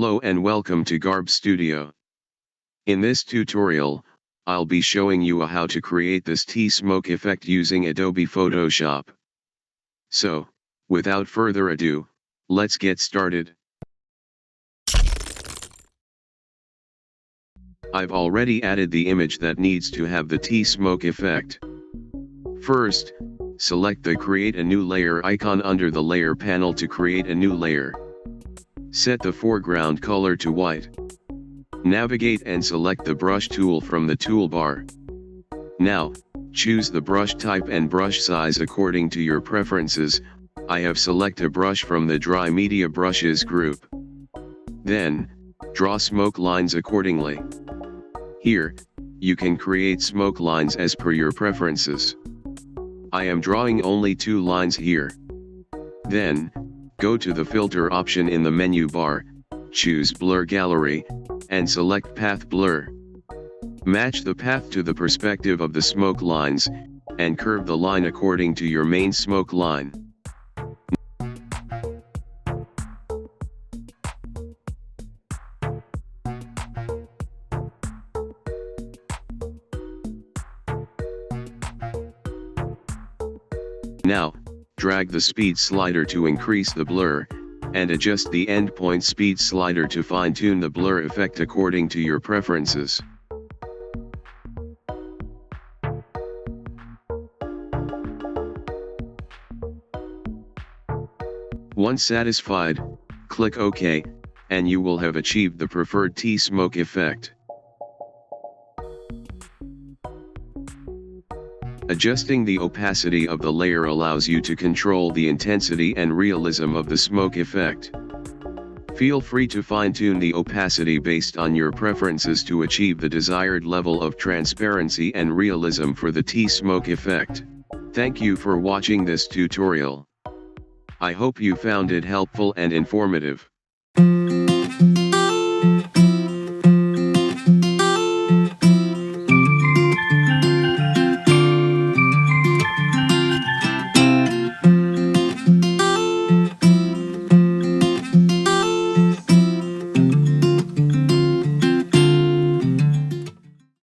Hello and welcome to Garb Studio. In this tutorial, I'll be showing you how to create this tea smoke effect using Adobe Photoshop. So, without further ado, let's get started. I've already added the image that needs to have the tea smoke effect. First, select the Create a New Layer icon under the Layer panel to create a new layer. Set the foreground color to white. Navigate and select the brush tool from the toolbar. Now, choose the brush type and brush size according to your preferences. I have selected a brush from the Dry Media Brushes group. Then, draw smoke lines accordingly. Here, you can create smoke lines as per your preferences. I am drawing only 2 lines here. Then, go to the filter option in the menu bar, choose Blur Gallery, and select Path Blur. Match the path to the perspective of the smoke lines, and curve the line according to your main smoke line. Now, drag the speed slider to increase the blur, and adjust the endpoint speed slider to fine-tune the blur effect according to your preferences. Once satisfied, click OK, and you will have achieved the preferred tea smoke effect. Adjusting the opacity of the layer allows you to control the intensity and realism of the smoke effect. Feel free to fine-tune the opacity based on your preferences to achieve the desired level of transparency and realism for the tea smoke effect. Thank you for watching this tutorial. I hope you found it helpful and informative.